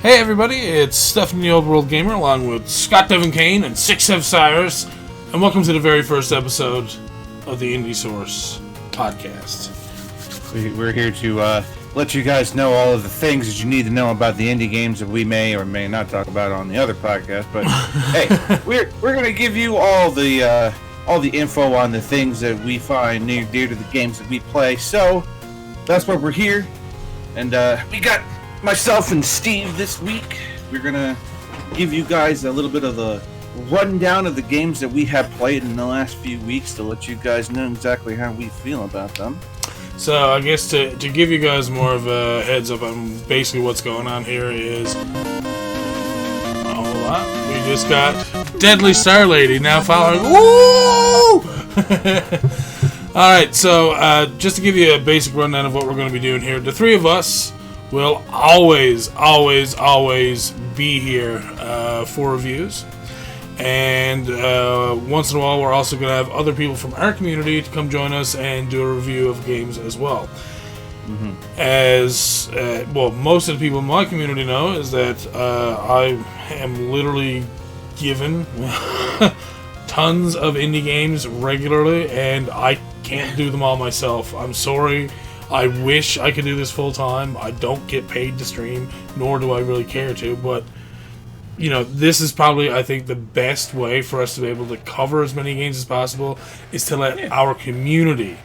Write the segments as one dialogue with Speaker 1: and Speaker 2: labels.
Speaker 1: Hey everybody, it's Stefan the OWGamer along with ScottDevonKane and Sixsevsairis, and welcome to the very first episode of the Indie Source podcast.
Speaker 2: We're here to let you guys know all of the things that you need to know about the indie games that we may or may not talk about on the other podcast. But hey, we're going to give you all the info on the things that we find near dear to the games that we play. So that's why we're here, and we got myself and Steve this week. We're gonna give you guys a little bit of the rundown of the games that we have played in the last few weeks to let you guys know exactly how we feel about them.
Speaker 1: So I guess to give you guys more of a heads up on basically what's going on here is we just got Deadly Star Lady now following. Woo! Alright, so just to give you a basic rundown of what we're going to be doing here, the three of us will always be here for reviews. And once in a while, we're also going to have other people from our community to come join us and do a review of games as well. Mm-hmm. As most of the people in my community know is that I am literally given tons of indie games regularly, and I can't do them all myself. I'm sorry. I wish I could do this full time. I don't get paid to stream, nor do I really care to, but you know, this is probably, I think, the best way for us to be able to cover as many games as possible is to let our community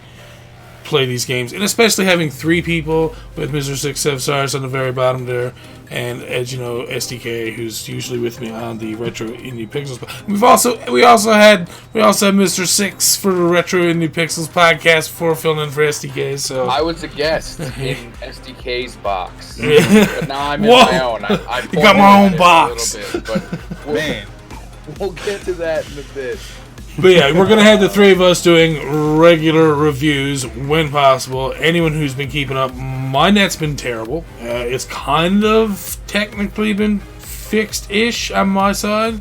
Speaker 1: play these games. And especially having three people with Mr. Sixsevsairis on the very bottom there, and as you know, SDK, who's usually with me on the Retro Indie Pixels. We also had Mr. Six for the Retro Indie Pixels podcast before filling in for SDK. So
Speaker 3: I was a guest in SDK's box, but now I'm in my own. I
Speaker 1: got my own box.
Speaker 3: A little bit, but we'll get to that in a bit.
Speaker 1: But yeah, we're going to have the three of us doing regular reviews when possible. Anyone who's been keeping up, my net's been terrible. It's kind of technically been fixed-ish on my side.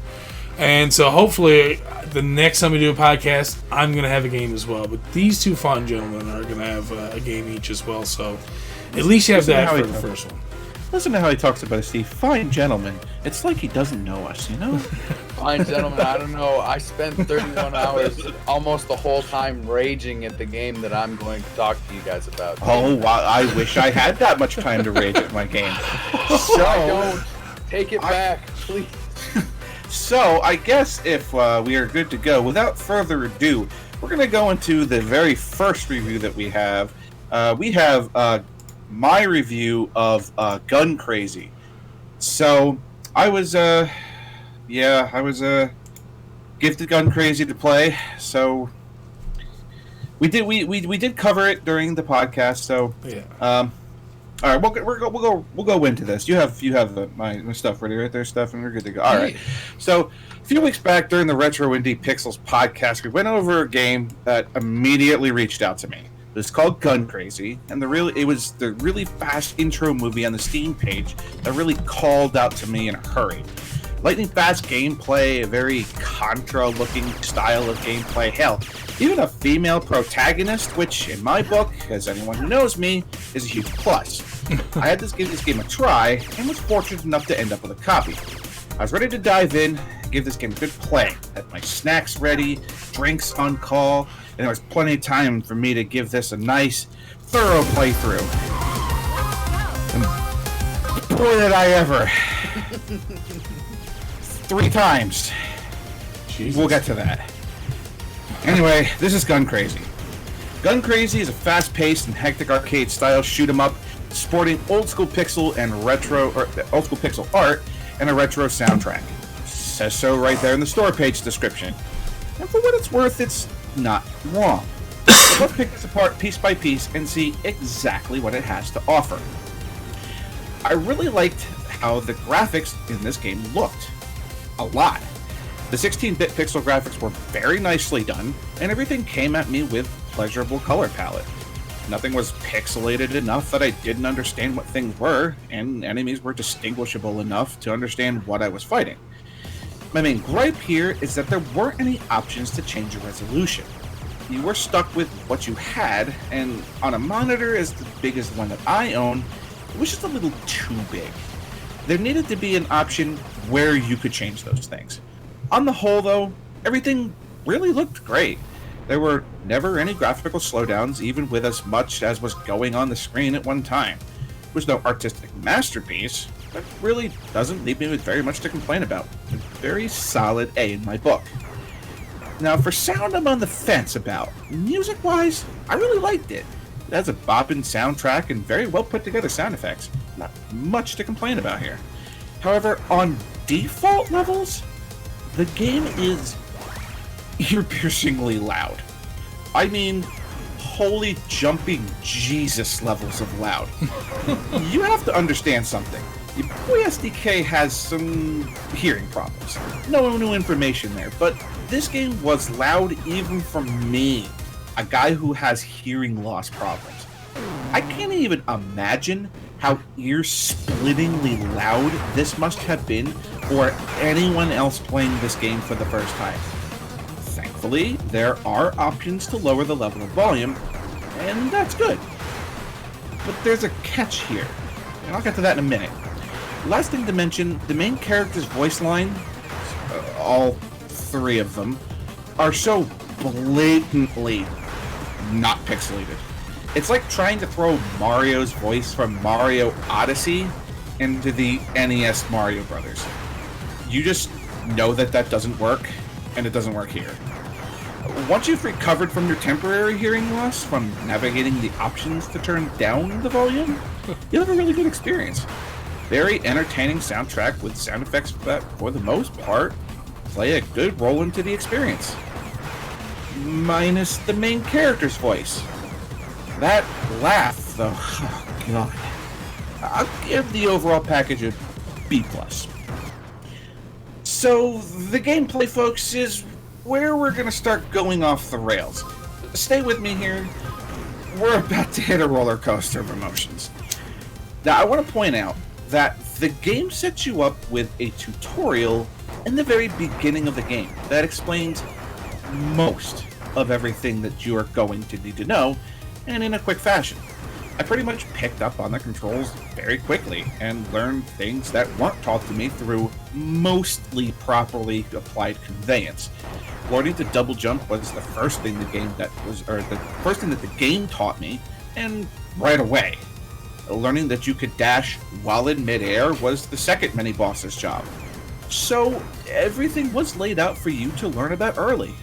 Speaker 1: And so hopefully the next time we do a podcast, I'm going to have a game as well. But these two fine gentlemen are going to have a game each as well. So at least you have that for the first one.
Speaker 2: Listen to how he talks about us, Steve. Fine gentleman. It's like he doesn't know us, you know?
Speaker 3: Fine gentleman, I don't know. I spent 31 hours almost the whole time raging at the game that I'm going to talk to you guys about.
Speaker 2: Oh, wow, I wish I had that much time to rage at my game.
Speaker 3: So, I don't. Take it back, please.
Speaker 2: So, I guess if we are good to go, without further ado, we're going to go into the very first review that we have. We have my review of Gun Crazy. So I was gifted Gun Crazy to play. So we did cover it during the podcast. So
Speaker 1: yeah.
Speaker 2: All right, we'll go into this. You have my stuff ready right there, Steph, and we're good to go. All right. So a few weeks back during the Retro Indie Pixels podcast, we went over a game that immediately reached out to me. It's called Gun Crazy, and it was the really fast intro movie on the Steam page that really called out to me in a hurry. Lightning fast gameplay, a very Contra-looking style of gameplay. Hell, even a female protagonist, which in my book, as anyone who knows me, is a huge plus. I had to give this game a try, and was fortunate enough to end up with a copy. I was ready to dive in, give this game a good play. Had my snacks ready, drinks on call, and there was plenty of time for me to give this a nice, thorough playthrough. And boy, did I ever. 3 times. Jesus. We'll get to that. Anyway, this is Gun Crazy. Gun Crazy is a fast-paced and hectic arcade-style shoot-'em-up, sporting old-school pixel art and a retro soundtrack. It says so right there in the store page description. And for what it's worth, it's not wrong. So let's pick this apart piece by piece and see exactly what it has to offer. I really liked how the graphics in this game looked. A lot. The 16-bit pixel graphics were very nicely done, and everything came at me with pleasurable color palette. Nothing was pixelated enough that I didn't understand what things were, and enemies were distinguishable enough to understand what I was fighting. My main gripe here is that there weren't any options to change the resolution. You were stuck with what you had, and on a monitor as big as the one that I own, it was just a little too big. there needed to be an option where you could change those things. On the whole, though, everything really looked great. There were never any graphical slowdowns, even with as much as was going on the screen at one time. It was no artistic masterpiece, but really doesn't leave me with very much to complain about. A very solid A in my book. Now, for sound, I'm on the fence about. Music-wise, I really liked it. It has a bopping soundtrack and very well put together sound effects. Not much to complain about here. However, on default levels, the game is ear-piercingly loud. I mean, holy jumping Jesus levels of loud. You have to understand something. Your boy SDK has some hearing problems. No new information there, but this game was loud even for me, a guy who has hearing loss problems. I can't even imagine how ear-splittingly loud this must have been for anyone else playing this game for the first time. Thankfully, there are options to lower the level of volume, and that's good. But there's a catch here, and I'll get to that in a minute. Last thing to mention, the main character's voice line, all three of them, are so blatantly not pixelated. It's like trying to throw Mario's voice from Mario Odyssey into the NES Mario Brothers. You just know that that doesn't work, and it doesn't work here. Once you've recovered from your temporary hearing loss from navigating the options to turn down the volume, you'll have a really good experience. Very entertaining soundtrack with sound effects that, for the most part, play a good role into the experience. Minus the main character's voice. That laugh, though, oh god. I'll give the overall package a B+. So, the gameplay, folks, is where we're going to start going off the rails. Stay with me here. We're about to hit a roller coaster of emotions. Now, I want to point out that the game sets you up with a tutorial in the very beginning of the game that explains most of everything that you are going to need to know, and in a quick fashion. I pretty much picked up on the controls very quickly and learned things that weren't taught to me through mostly properly applied conveyance. Learning to double jump was the first thing the first thing that the game taught me, and right away. Learning that you could dash while in midair was the second mini-boss's job. So, everything was laid out for you to learn about early.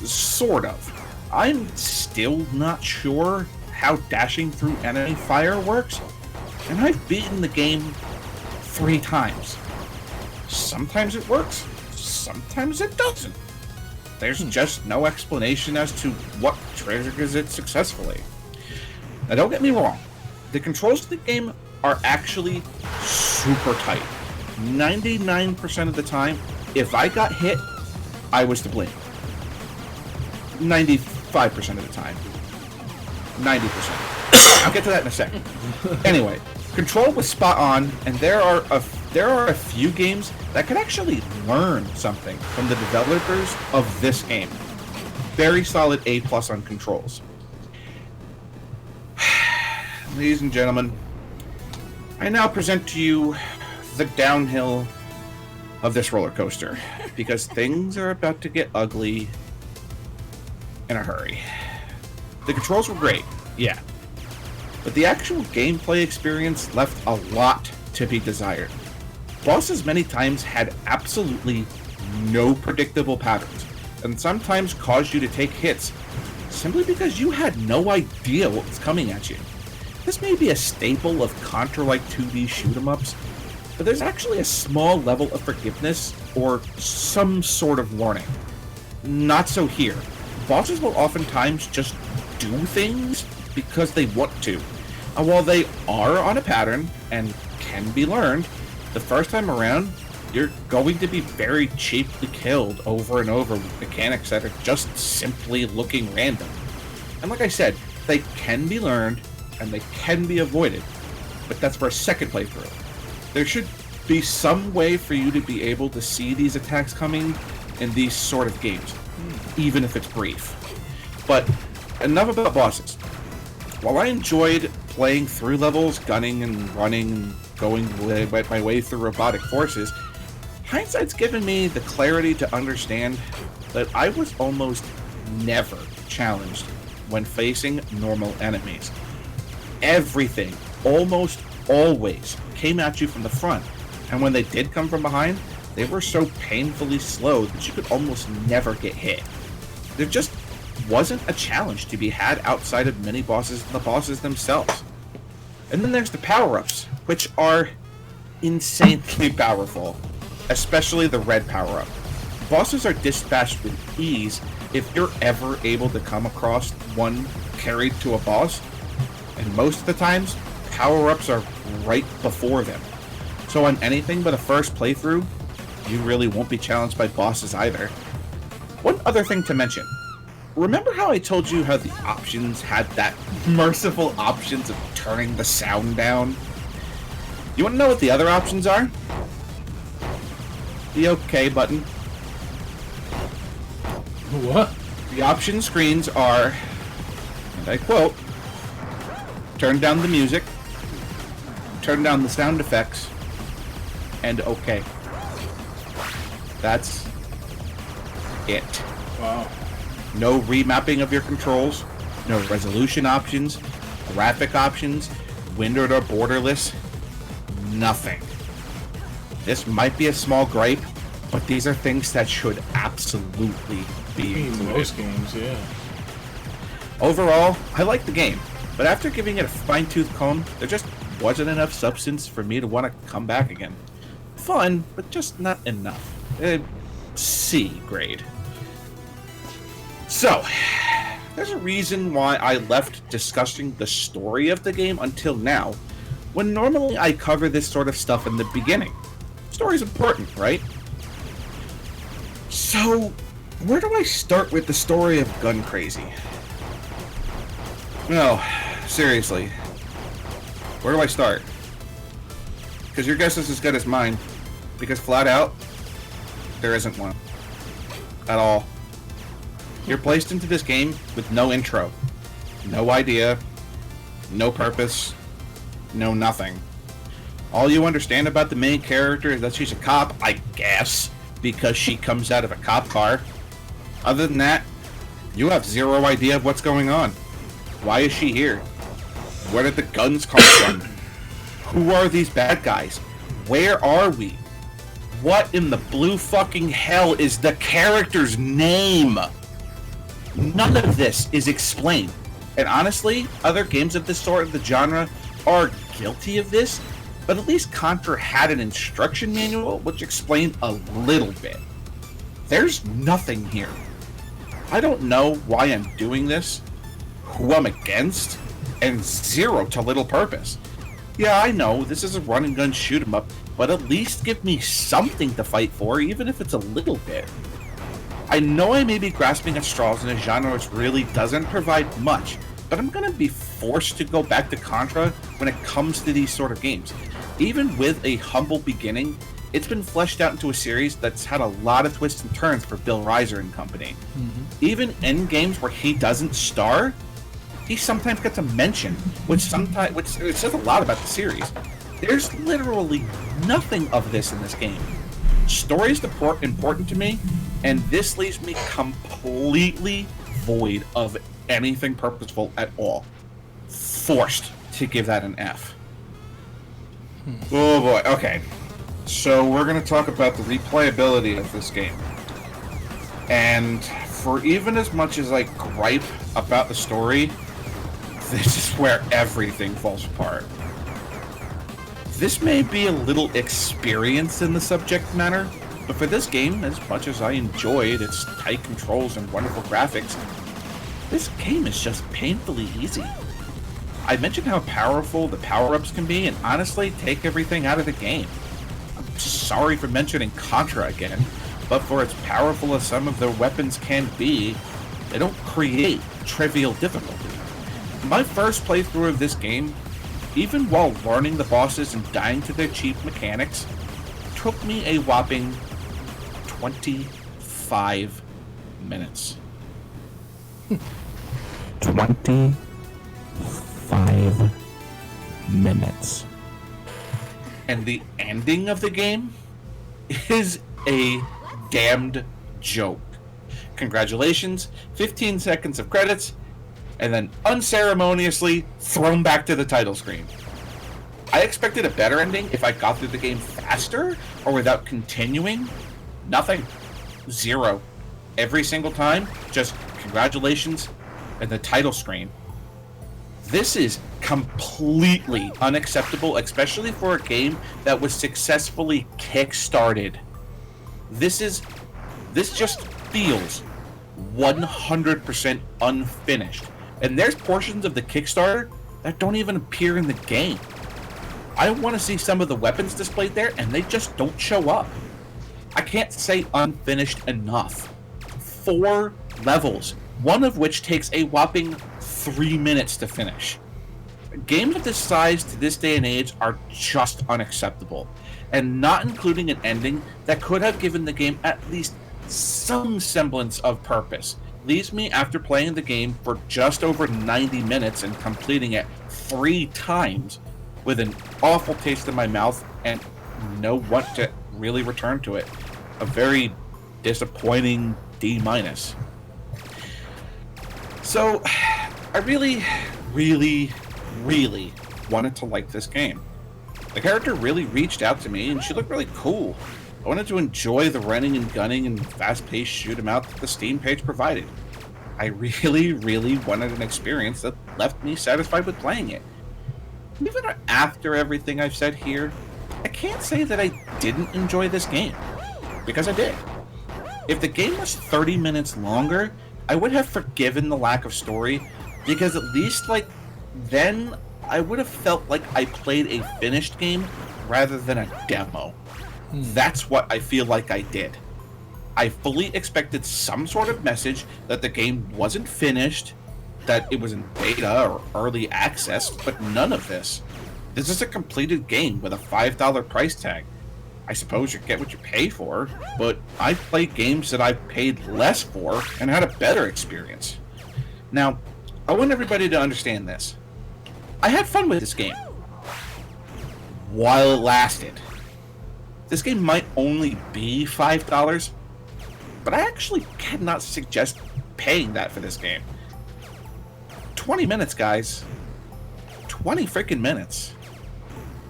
Speaker 2: Sort of. I'm still not sure how dashing through enemy fire works, and I've beaten the game 3 times. Sometimes it works, sometimes it doesn't. There's just no explanation as to what triggers it successfully. Now don't get me wrong, the controls of the game are actually super tight. 99% of the time, if I got hit, I was to blame. 95% of the time. 90%. I'll get to that in a second. Anyway, control was spot on, and there are a few games that could actually learn something from the developers of this game. Very solid A+ on controls. Ladies and gentlemen, I now present to you the downhill of this roller coaster, because things are about to get ugly in a hurry. The controls were great, yeah, but the actual gameplay experience left a lot to be desired. Bosses many times had absolutely no predictable patterns, and sometimes caused you to take hits simply because you had no idea what was coming at you. This may be a staple of Contra-like 2D shoot-em-ups, but there's actually a small level of forgiveness or some sort of warning. Not so here. Bosses will oftentimes just do things because they want to. And while they are on a pattern and can be learned, the first time around, you're going to be very cheaply killed over and over with mechanics that are just simply looking random. And like I said, they can be learned and they can be avoided, but that's for a second playthrough. There should be some way for you to be able to see these attacks coming in these sort of games, even if it's brief. But enough about bosses. While I enjoyed playing through levels, gunning and running and going my way through robotic forces, hindsight's given me the clarity to understand that I was almost never challenged when facing normal enemies. Everything, almost always, came at you from the front, and when they did come from behind, they were so painfully slow that you could almost never get hit. There just wasn't a challenge to be had outside of mini-bosses and the bosses themselves. And then there's the power-ups, which are insanely powerful, especially the red power-up. Bosses are dispatched with ease if you're ever able to come across one carried to a boss, and most of the times, power-ups are right before them. So on anything but a first playthrough, you really won't be challenged by bosses either. One other thing to mention. Remember how I told you how the options had that merciful options of turning the sound down? You want to know what the other options are? The OK button.
Speaker 1: What?
Speaker 2: The option screens are, and I quote, turn down the music, turn down the sound effects, and OK. That's it.
Speaker 1: Wow.
Speaker 2: No remapping of your controls, no resolution options, graphic options, windowed or borderless, nothing. This might be a small gripe, but these are things that should absolutely be
Speaker 1: In most games, yeah.
Speaker 2: Overall, I like the game, but after giving it a fine-tooth comb, there just wasn't enough substance for me to want to come back again. Fun, but just not enough. C grade. So, there's a reason why I left discussing the story of the game until now, when normally I cover this sort of stuff in the beginning. Story's important, right? So, where do I start with the story of Gun Crazy? No, seriously. Where do I start? Because your guess is as good as mine. Because flat out, there isn't one. At all. You're placed into this game with no intro, no idea, no purpose, no nothing. All you understand about the main character is that she's a cop, I guess, because she comes out of a cop car. Other than that, you have zero idea of what's going on. Why is she here? Where did the guns come from? Who are these bad guys? Where are we? What in the blue fucking hell is the character's name? None of this is explained. And honestly, other games of this sort of the genre are guilty of this, but at least Contra had an instruction manual which explained a little bit. There's nothing here. I don't know why I'm doing this, who I'm against, and zero to little purpose. Yeah, I know, this is a run and gun shoot 'em up, but at least give me something to fight for, even if it's a little bit. I know I may be grasping at straws in a genre which really doesn't provide much, but I'm gonna be forced to go back to Contra when it comes to these sort of games. Even with a humble beginning, it's been fleshed out into a series that's had a lot of twists and turns for Bill Reiser and company. Mm-hmm. Even in games where he doesn't star, he sometimes gets a mention, which it says a lot about the series. There's literally nothing of this in this game. Story's important to me, and this leaves me completely void of anything purposeful at all. Forced to give that an F. Oh boy, okay. So we're going to talk about the replayability of this game. And for even as much as I gripe about the story, this is where everything falls apart. This may be a little experience in the subject matter, but for this game, as much as I enjoyed its tight controls and wonderful graphics, this game is just painfully easy. I mentioned how powerful the power-ups can be, and honestly take everything out of the game. I'm sorry for mentioning Contra again, but for as powerful as some of their weapons can be, they don't create trivial difficulty. My first playthrough of this game, even while learning the bosses and dying to their cheap mechanics, took me a whopping 25 minutes.
Speaker 4: 25 minutes.
Speaker 2: And the ending of the game is a damned joke. Congratulations, 15 seconds of credits, and then unceremoniously thrown back to the title screen. I expected a better ending if I got through the game faster or without continuing. Nothing. Zero. Every single time, just congratulations and the title screen. This is completely unacceptable, especially for a game that was successfully kick-started. This just feels 100% unfinished. And there's portions of the Kickstarter that don't even appear in the game. I want to see some of the weapons displayed there, and they just don't show up. I can't say unfinished enough. 4 levels, one of which takes a whopping 3 minutes to finish. Games of this size to this day and age are just unacceptable, and not including an ending that could have given the game at least some semblance of purpose leaves me, after playing the game for just over 90 minutes and completing it 3 times, with an awful taste in my mouth and no want to really return to it. A very disappointing D-. So, I really wanted to like this game. The character really reached out to me, and she looked really cool. I wanted to enjoy the running and gunning and fast-paced shoot-'em-out that the Steam page provided. I really wanted an experience that left me satisfied with playing it. Even after everything I've said here, I can't say that I didn't enjoy this game, because I did. If the game was 30 minutes longer, I would have forgiven the lack of story, because at least, then I would have felt like I played a finished game rather than a demo. That's what I feel like I did. I fully expected some sort of message that the game wasn't finished, that it was in beta or early access, but none of this. This is a completed game with a $5 price tag. I suppose you get what you pay for, but I've played games that I've paid less for and had a better experience. Now, I want everybody to understand this. I had fun with this game while it lasted. This game might only be $5, but I actually cannot suggest paying that for this game. 20 minutes, guys. 20 freaking minutes.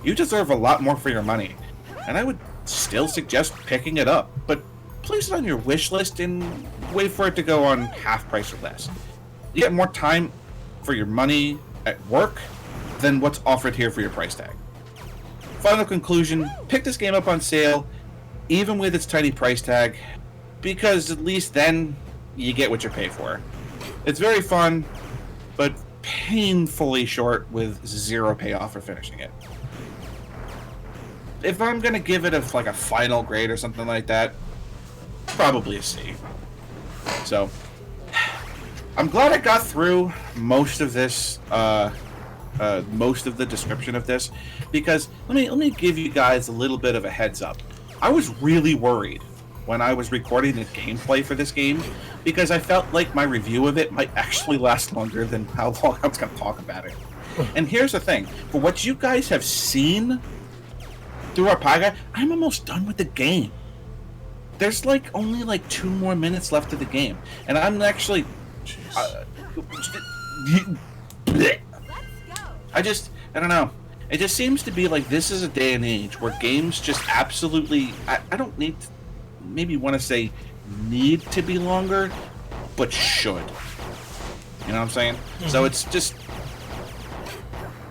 Speaker 2: You deserve a lot more for your money, and I would still suggest picking it up, but place it on your wish list and wait for it to go on half price or less. You get more time for your money at work than what's offered here for your price tag. Final conclusion, pick this game up on sale, even with its tiny price tag, because at least then you get what you pay for. It's very fun, but painfully short with 0 payoff for finishing it. If I'm gonna give it a final grade or something like that, probably a C. So, I'm glad I got through most of this, most of the description of this, because let me give you guys a little bit of a heads up. I was really worried when I was recording the gameplay for this game, because I felt like my review of it might actually last longer than how long I was going to talk about it. And here's the thing, for what you guys have seen through our podcast, I'm almost done with the game. There's only 2 more minutes left of the game, and I'm actually I don't know. It just seems to be like this is a day and age where games just absolutely, I don't need to, maybe want to say need to be longer, but should. You know what I'm saying? Mm-hmm. So it's just,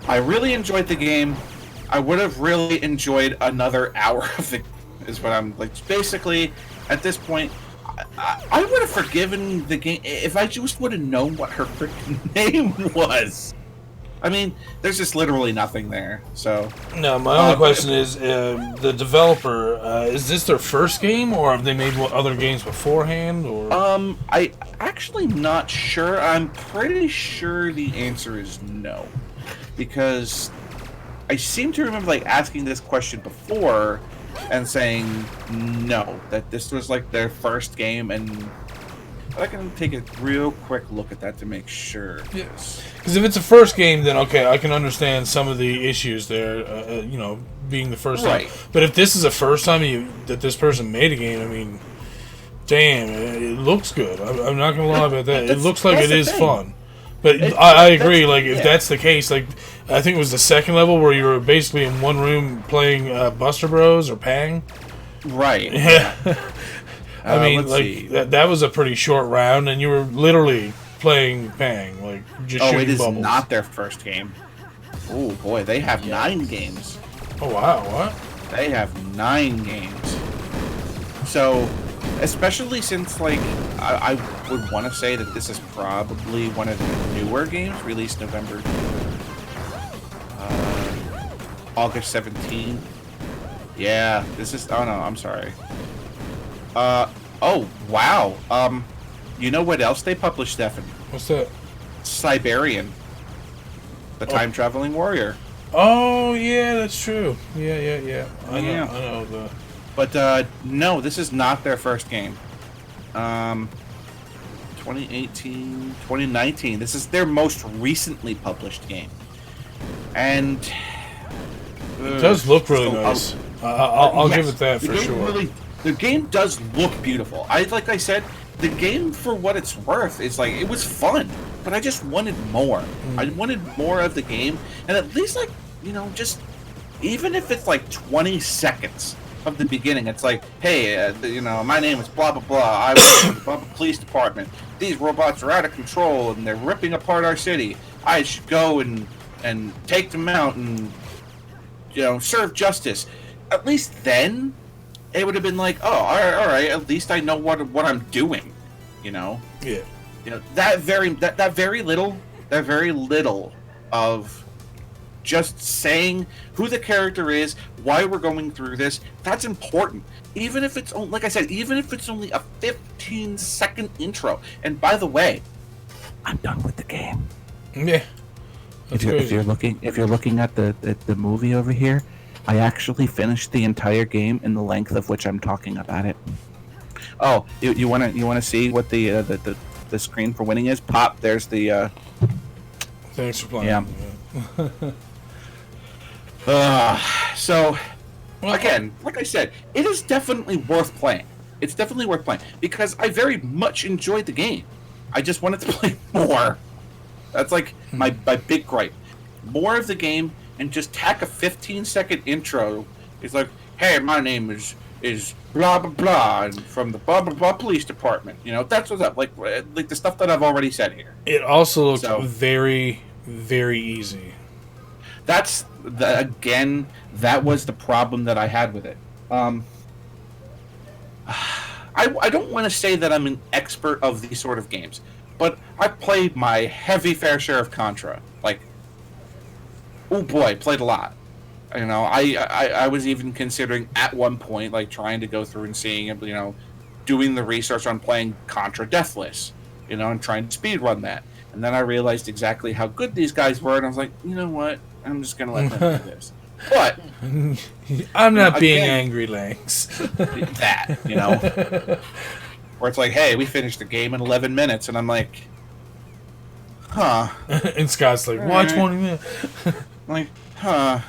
Speaker 2: I really enjoyed the game. I would have really enjoyed another hour of it, is what I'm basically, at this point, I would have forgiven the game if I just would have known what her freaking name was. I mean, there's just literally nothing there, so... No,
Speaker 1: my only question is, the developer, is this their first game, or have they made other games beforehand, or...?
Speaker 2: I actually not sure. I'm pretty sure the answer is no. Because I seem to remember, asking this question before, and saying no, that this was, their first game, and But I can take a real quick look at that to make sure.
Speaker 1: Yes. Because if it's a first game, then okay, I can understand some of the issues there. Being the first time. But if this is the first time that this person made a game, I mean, damn, it looks good. I'm not gonna lie about that. It looks like it is fun. But I agree. Like if that's the case, like I think it was the second level where you were basically in one room playing Buster Bros or Pang.
Speaker 2: Right.
Speaker 1: Yeah. I mean, like that was a pretty short round, and you were literally playing Pang, like just shooting
Speaker 2: it is
Speaker 1: bubbles.
Speaker 2: not their first game. Oh boy, they have 9 games.
Speaker 1: Oh wow, what?
Speaker 2: They have 9 games. So, especially since like I would want to say that this is probably one of the newer games released November, August 17th. Yeah, this is. Oh no, I'm sorry. Oh wow. You know what else they published, Stefan?
Speaker 1: What's that?
Speaker 2: Siberian, the time traveling warrior.
Speaker 1: Oh yeah, that's true. Yeah. I know the.
Speaker 2: But no, this is not their first game. 2018, 2019. This is their most recently published game, and
Speaker 1: it does look really nice. I'll give it that for sure.
Speaker 2: The game does look beautiful. Like I said, the game for what it's worth is like it was fun, but I just wanted more. I wanted more of the game, and at least like just even if it's like 20 seconds of the beginning, it's like, hey, my name is blah blah blah. I work in the blah blah police department. These robots are out of control and they're ripping apart our city. I should go and take them out and serve justice. At least then, it would have been like, oh, all right. At least I know what I'm doing. Yeah. That very little of just saying who the character is, why we're going through this, that's important. Even if it's, like I said, even if it's only a 15-second intro. And by the way, I'm done with the game.
Speaker 1: Yeah.
Speaker 2: If you're looking at the movie over here, I actually finished the entire game in the length of which I'm talking about it. Oh, you wanna see what the screen for winning is? Pop. There's the.
Speaker 1: Thanks for playing.
Speaker 2: Yeah. So, again, like I said, it is definitely worth playing. It's definitely worth playing because I very much enjoyed the game. I just wanted to play more. That's like my big gripe. More of the game and just tack a 15-second intro. It's like, hey, my name is blah blah blah and from the blah blah blah police department. That's what's up. Like the stuff that I've already said here.
Speaker 1: It also looks very, very easy.
Speaker 2: That was the problem that I had with it. I don't want to say that I'm an expert of these sort of games, but I played my heavy fair share of Contra. Like, oh boy, played a lot. I was even considering at one point, like, trying to go through and seeing, doing the research on playing Contra Deathless, and trying to speedrun that. And then I realized exactly how good these guys were, and I was like, you know what? I'm just going to let them do this. But
Speaker 1: I'm not being angry, Lanks.
Speaker 2: That, where it's like, hey, we finished the game in 11 minutes, and I'm like, huh.
Speaker 1: And Scott's like, why 20 minutes?
Speaker 2: I'm like, huh.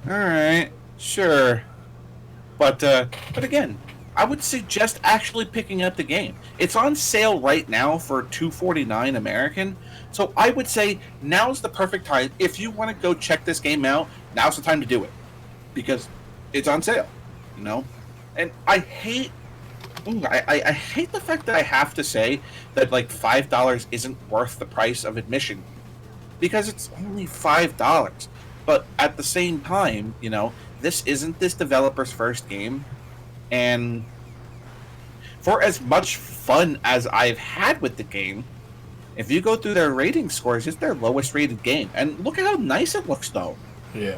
Speaker 2: All right, sure. But again, I would suggest actually picking up the game. It's on sale right now for $2.49 American. So I would say now's the perfect time. If you want to go check this game out, now's the time to do it. Because it's on sale, And I hate the fact that I have to say that like $5 isn't worth the price of admission. Because it's only $5. But at the same time, this isn't this developer's first game. And for as much fun as I've had with the game, if you go through their rating scores, it's their lowest rated game. And look at how nice it looks, though.
Speaker 1: Yeah.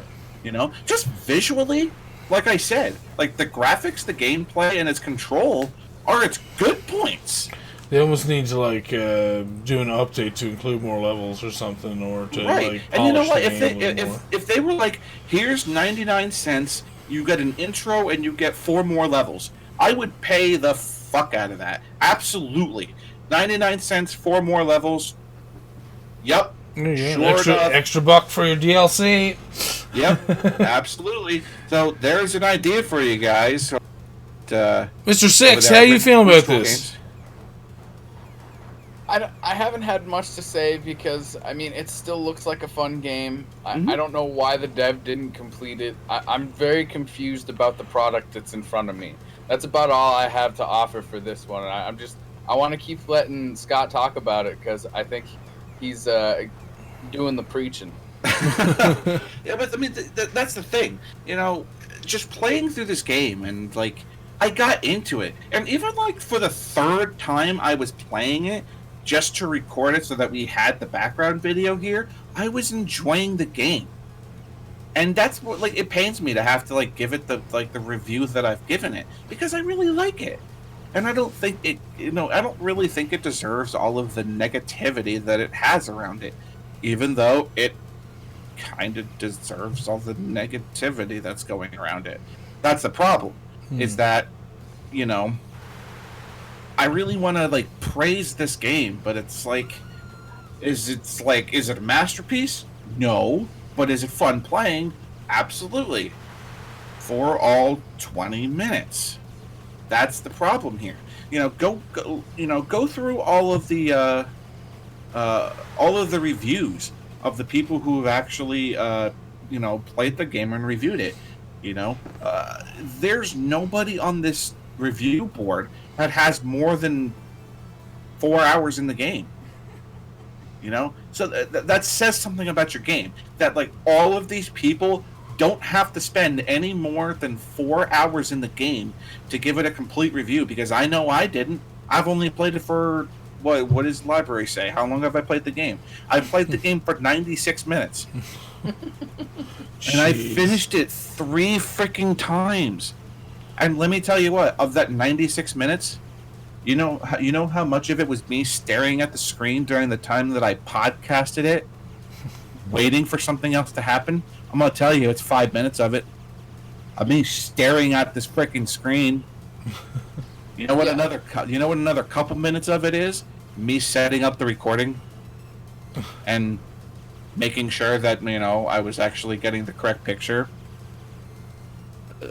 Speaker 2: Just visually, like I said, like the graphics, the gameplay, and its control are its good points.
Speaker 1: They almost need to do an update to include more levels or something, or to
Speaker 2: right. And you know what? If they were like, here's 99 cents, you get an intro and you get 4 more levels, I would pay the fuck out of that. Absolutely. 99 cents, 4 more levels. Yep.
Speaker 1: Extra buck for your DLC.
Speaker 2: Yep, absolutely. So there's an idea for you guys.
Speaker 1: Mr. Six, how you feeling about this?
Speaker 3: I haven't had much to say because, I mean, it still looks like a fun game. I don't know why the dev didn't complete it. I'm very confused about the product that's in front of me. That's about all I have to offer for this one. I want to keep letting Scott talk about it because I think he's doing the preaching.
Speaker 2: Yeah, but I mean, that's the thing. You know, just playing through this game and, like, I got into it. And even, like, for the third time I was playing it, just to record it so that we had the background video here, I was enjoying the game. And that's what, like, it pains me to have to, like, give it the review that I've given it, because I really like it. And I don't think it, I don't really think it deserves all of the negativity that it has around it, even though it kind of deserves all the negativity that's going around it. That's the problem, is that, I really want to, like, praise this game, but it's like, is it a masterpiece? No. But is it fun playing? Absolutely. For all 20 minutes. That's the problem here. Go through all of the reviews of the people who have actually played the game and reviewed it. There's nobody on this review board that has more than 4 hours in the game. So that says something about your game, that, like, all of these people don't have to spend any more than 4 hours in the game to give it a complete review, because I know I didn't. I've only played it for what does the library say? How long have I played the game? I've played the game for 96 minutes. And I finished it 3 freaking times. And let me tell you what, of that 96 minutes, you know how much of it was me staring at the screen during the time that I podcasted it, waiting for something else to happen? I'm gonna tell you, it's 5 minutes of it. Of me staring at this freaking screen. You know what? Yeah. Another couple minutes of it is me setting up the recording and making sure that I was actually getting the correct picture.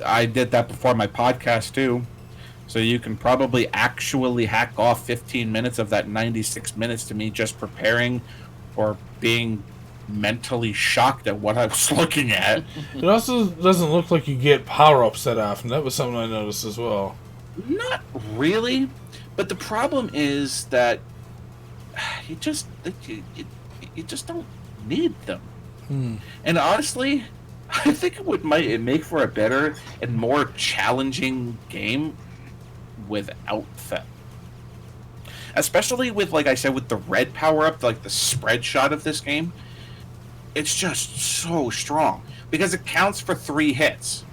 Speaker 2: I did that before my podcast too. So you can probably actually hack off 15 minutes of that 96 minutes to me just preparing or being mentally shocked at what I was looking at.
Speaker 1: It also doesn't look like you get power-ups that often. That was something I noticed as well.
Speaker 2: Not really. But the problem is that you just don't need them. And honestly, I think it might make for a better and more challenging game without them. Especially with, like I said, with the red power-up, like the spread shot of this game, it's just so strong. Because it counts for 3 hits.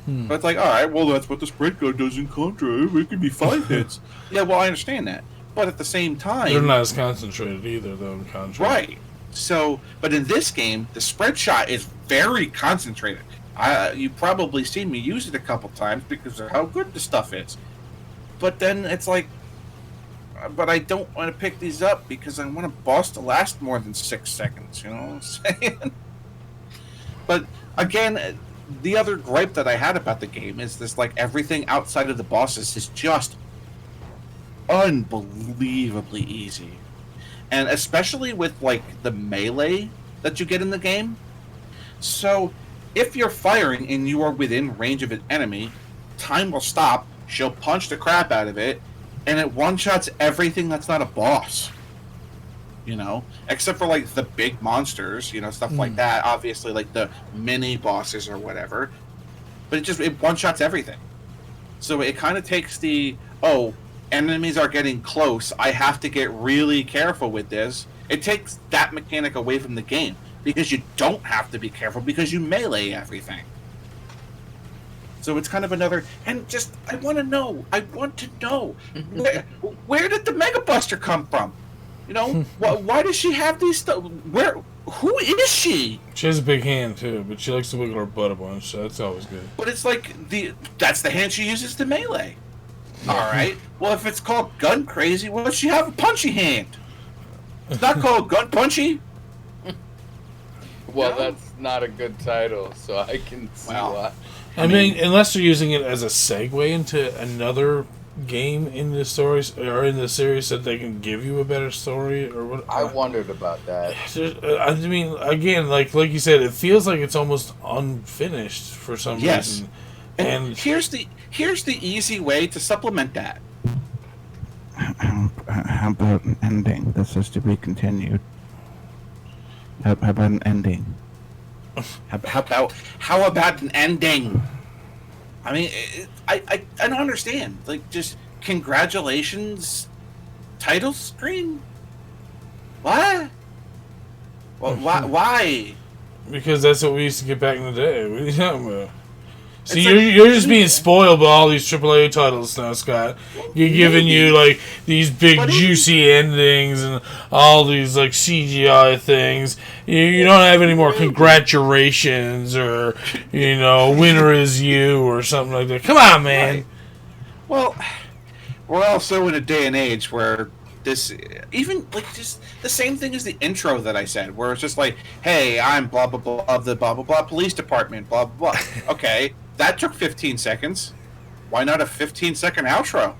Speaker 2: But it's like, alright, well, that's what the spread gun does in Contra. It could be 5 hits. Yeah, well, I understand that. But at the same time...
Speaker 1: They're not as concentrated either, though, in Contra.
Speaker 2: Right. So, but in this game, the spread shot is very concentrated. You've probably seen me use it a couple times because of how good the stuff is. But then it's like, but I don't want to pick these up because I want a boss to last more than 6 seconds, you know what I'm saying? But again, the other gripe that I had about the game is this, like, everything outside of the bosses is just unbelievably easy. And especially with, like, the melee that you get in the game. So, if you're firing and you are within range of an enemy, time will stop, she'll punch the crap out of it, and it one-shots everything that's not a boss. Except for, like, the big monsters, stuff like that. Obviously, like, the mini bosses or whatever. But it one-shots everything. So it kind of takes the, enemies are getting close, I have to get really careful with this. It takes that mechanic away from the game, because you don't have to be careful, because you melee everything. So it's kind of another, and just, I want to know, where did the Mega Buster come from? Why does she have these stuff? Who is she?
Speaker 1: She has a big hand too, but she likes to wiggle her butt a bunch, so that's always good.
Speaker 2: But it's like, that's the hand she uses to melee. All right. Well, if it's called Gun Crazy, well, does she have a punchy hand? It's not called Gun Punchy.
Speaker 3: Well, that's not a good title, so I can see why.
Speaker 1: I mean, unless they're using it as a segue into another game in the stories or in the series, that they can give you a better story or what.
Speaker 3: I wondered about that.
Speaker 1: I mean, again, like you said, it feels like it's almost unfinished for some reason.
Speaker 2: And here's the easy way to supplement that. How about an ending? This is to be continued. How about an ending? How about an ending? I mean, I don't understand. Like, just congratulations, title screen. What? Well, why?
Speaker 1: Because that's what we used to get back in the day. What are you talking about? See, you're just being spoiled by all these AAA titles now, Scott. You're giving you like these big juicy endings and all these like CGI things. You don't have any more congratulations or winner is you or something like that. Come on, man.
Speaker 2: Right. Well, we're also in a day and age where this even like just the same thing as the intro that I said, where it's just like, hey, I'm blah blah blah of the blah blah blah police department, blah blah blah. Okay. That took 15 seconds. Why not a 15-second outro?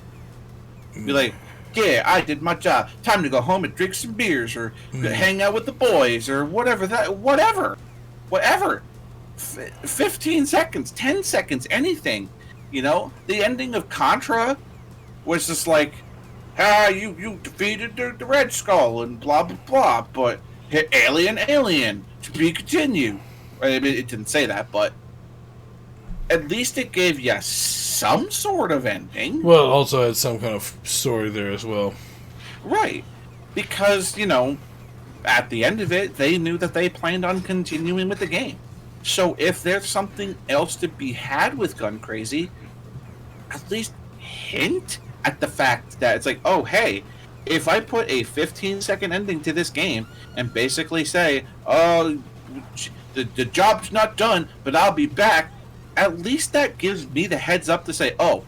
Speaker 2: Be like, yeah, I did my job. Time to go home and drink some beers or hang out with the boys or whatever. Whatever. 15 seconds, 10 seconds, anything. The ending of Contra was just like, you defeated the Red Skull and blah, blah, blah. But alien, to be continued. I mean, it didn't say that, but at least it gave you some sort of ending.
Speaker 1: Well, it also had some kind of story there as well.
Speaker 2: Right. Because, at the end of it, they knew that they planned on continuing with the game. So if there's something else to be had with Gun Crazy, at least hint at the fact that it's like, oh, hey, if I put a 15-second ending to this game and basically say, oh, the job's not done, but I'll be back, at least that gives me the heads up to say, oh,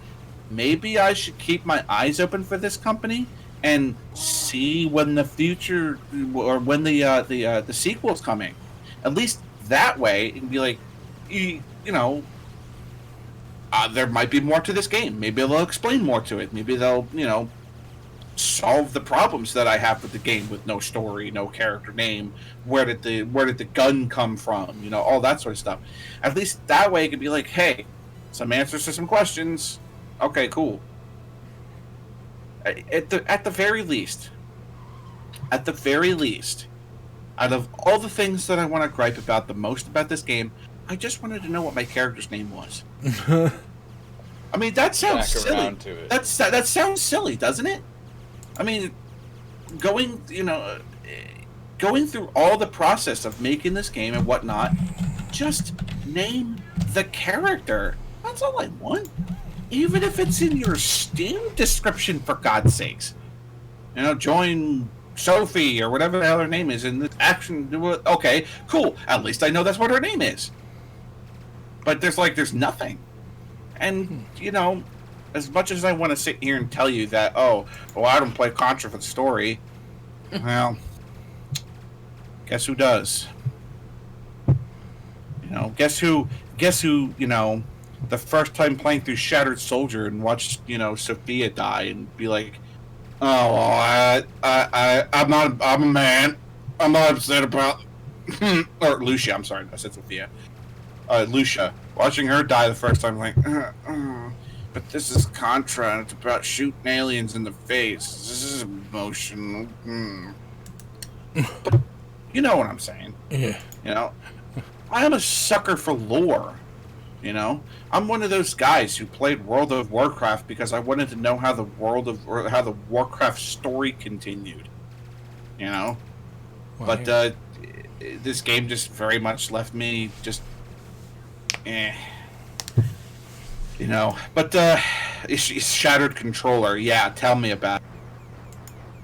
Speaker 2: maybe I should keep my eyes open for this company and see when the future or when the sequel's coming. At least that way, it can be like, there might be more to this game. Maybe they'll explain more to it. Maybe they'll, solve the problems that I have with the game with no story, no character name. Where did the gun come from? All that sort of stuff. At least that way it could be like, hey, some answers to some questions. Okay, cool. At the very least, out of all the things that I want to gripe about the most about this game, I just wanted to know what my character's name was. I mean, that sounds silly. That sounds silly, doesn't it? I mean, going through all the process of making this game and whatnot, just name the character. That's all I want. Even if it's in your Steam description, for God's sakes. Join Sophie or whatever the hell her name is in the action. Okay, cool. At least I know that's what her name is. But there's nothing. And, as much as I want to sit here and tell you that, I don't play Contra for the story, well, guess who does? Guess who, the first time playing through Shattered Soldier and watched, Sophia die and be like, I'm a man. I'm not upset about, or Lucia, I'm sorry, I said Sophia. Lucia, watching her die the first time, like, but this is Contra, and it's about shooting aliens in the face. This is emotional. But you know what I'm saying.
Speaker 1: Yeah.
Speaker 2: I am a sucker for lore. I'm one of those guys who played World of Warcraft because I wanted to know how the Warcraft story continued. Wow. But this game just very much left me just But it's Shattered Controller. Yeah, tell me about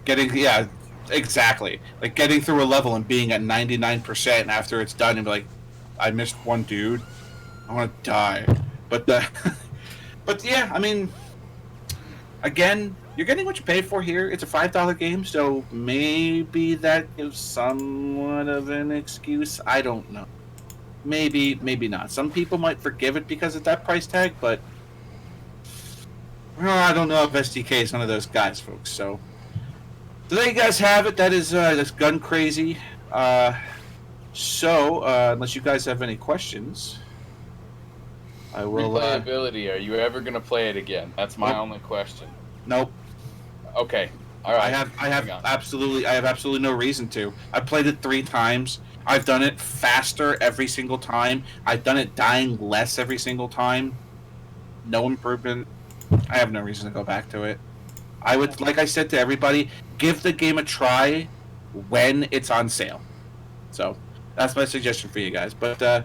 Speaker 2: it. Exactly. Like getting through a level and being at 99% after it's done and be like, I missed one dude. I want to die. But yeah, I mean, again, you're getting what you paid for here. It's a $5 game, so maybe that gives somewhat of an excuse. I don't know. Maybe, maybe not. Some people might forgive it because of that price tag, but I don't know if SDK is one of those guys, folks. So there you guys have it. That's Gun Crazy. Unless you guys have any questions, I will.
Speaker 3: Replayability. Are you ever gonna play it again? That's my only question.
Speaker 2: Nope.
Speaker 3: Okay. All right.
Speaker 2: I have absolutely no reason to. I played it 3 times. I've done it faster every single time. I've done it dying less every single time. No improvement. I have no reason to go back to it. I would, like I said to everybody, give the game a try when it's on sale. So that's my suggestion for you guys. But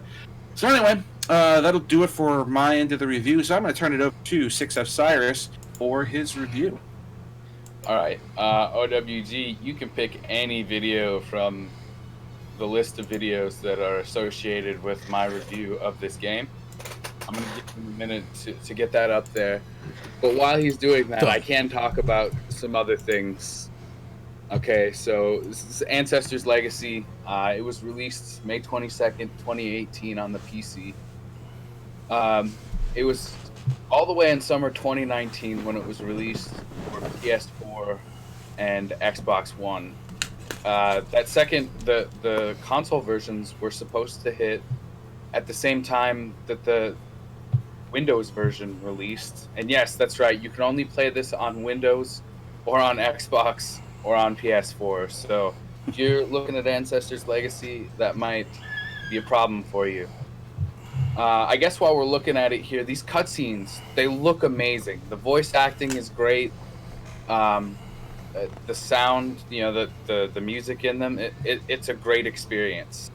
Speaker 2: so anyway, that'll do it for my end of the review. So I'm going to turn it over to Sixsevsairis for his review.
Speaker 3: All right, OWG, you can pick any video from the list of videos that are associated with my review of this game. I'm going to give him a minute to get that up there. But while he's doing that, I can talk about some other things. Okay, so this is Ancestor's Legacy. It was released May 22nd, 2018 on the PC. It was all the way in summer 2019 when it was released for PS4 and Xbox One. The console versions were supposed to hit at the same time that the Windows version released. And yes, that's right, you can only play this on Windows or on Xbox or on PS4. So if you're looking at Ancestor's Legacy, that might be a problem for you. I guess while we're looking at it here, these cutscenes, they look amazing. The voice acting is great. The sound, the music in them, it's a great experience.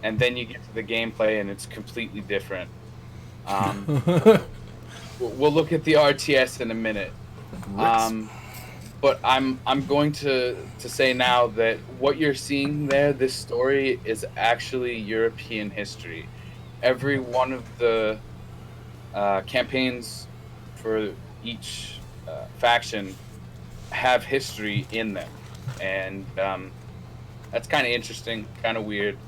Speaker 3: And then you get to the gameplay and it's completely different. We'll look at the RTS in a minute. But I'm going to say now that what you're seeing there, this story, is actually European history. Every one of the campaigns for each faction have history in them, and that's kind of interesting, kind of weird.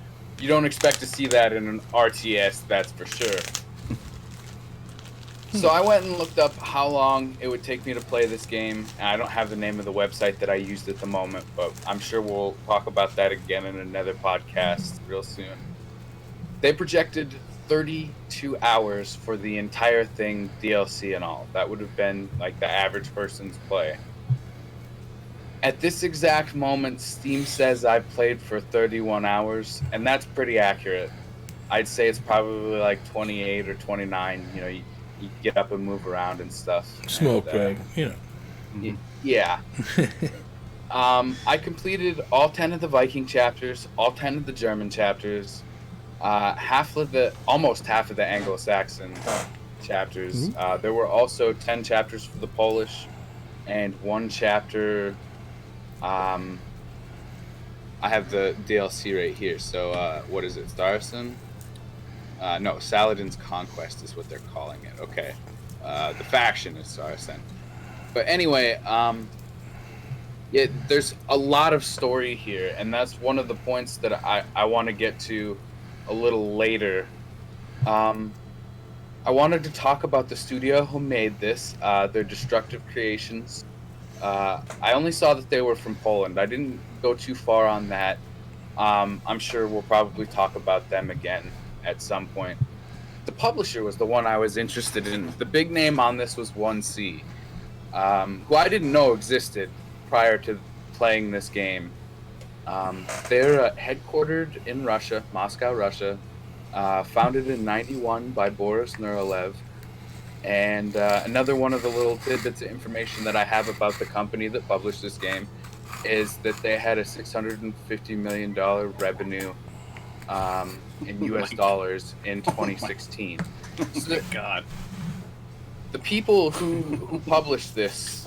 Speaker 3: You don't expect to see that in an RTS, that's for sure. So I went and looked up how long it would take me to play this game. And I don't have the name of the website that I used at the moment, but I'm sure we'll talk about that again in another podcast real soon. They projected 32 hours for the entire thing, DLC and all. That would have been like the average person's play. At this exact moment, Steam says I've played for 31 hours, and that's pretty accurate. I'd say it's probably like 28 or 29, you get up and move around and stuff.
Speaker 1: Smoke break,
Speaker 3: Yeah. I completed all 10 of the Viking chapters, all 10 of the German chapters, almost half of the Anglo-Saxon chapters. There were also 10 chapters for the Polish, and 1 chapter. I have the DLC right here. So what is it, Starson? No, Saladin's Conquest is what they're calling it. Okay. The faction is Saracen. But anyway, there's a lot of story here, and that's one of the points that I want to get to a little later. I wanted to talk about the studio who made this, their Destructive Creations. I only saw that they were from Poland. I didn't go too far on that. I'm sure we'll probably talk about them again at some point. The publisher was the one I was interested in. The big name on this was 1C, who I didn't know existed prior to playing this game. They're headquartered in Russia, Moscow, Russia, founded in '91 by Boris Nureyev. And another one of the little tidbits of information that I have about the company that published this game is that they had a $650 million revenue in US dollars in 2016. So
Speaker 2: God.
Speaker 3: The people who published this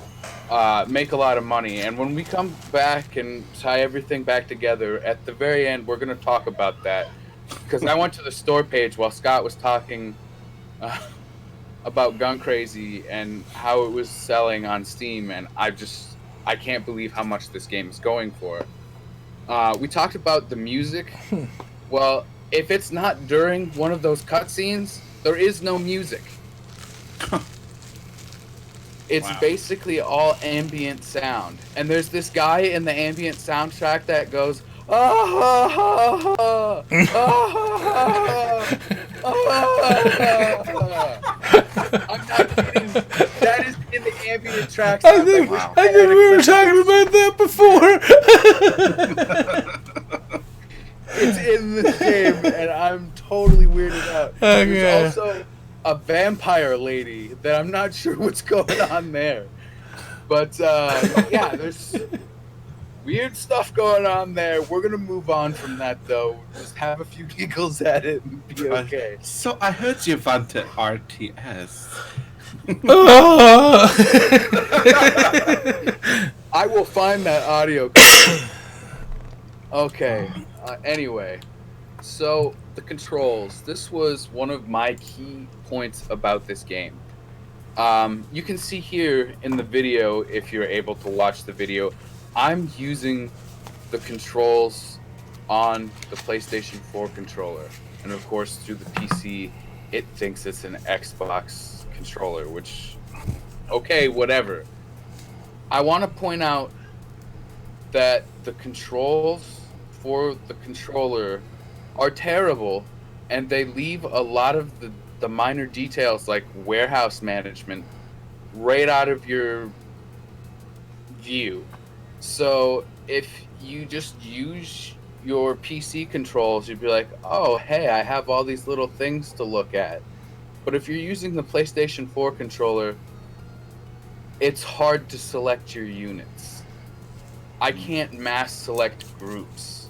Speaker 3: make a lot of money, and when we come back and tie everything back together, at the very end, we're going to talk about that. Because I went to the store page while Scott was talking about Gun Crazy and how it was selling on Steam, and I can't believe how much this game is going for. We talked about the music. Well, if it's not during one of those cutscenes, there is no music. It's basically all ambient sound. And there's this guy in the ambient soundtrack that goes, ah, ha, ha, ha, ah, ha, ha, I'm not kidding. That is in the ambient track.
Speaker 1: I think we were talking about that before.
Speaker 3: It's in this game, and I'm totally weirded out.
Speaker 1: Okay.
Speaker 3: There's also a vampire lady that I'm not sure what's going on there. But, yeah, there's weird stuff going on there. We're going to move on from that, though. Just have a few giggles at it and be okay.
Speaker 2: So I heard you wanted RTS.
Speaker 3: I will find that audio. Okay. Anyway, so the controls. This was one of my key points about this game. You can see here in the video, if you're able to watch the video, I'm using the controls on the PlayStation 4 controller. And of course, through the PC, it thinks it's an Xbox controller, which, okay, whatever. I want to point out that the controls for the controller are terrible, and they leave a lot of the minor details like warehouse management right out of your view. So if you just use your PC controls, you'd be like, oh, hey, I have all these little things to look at. But if you're using the PlayStation 4 controller, it's hard to select your units. I can't mass select groups.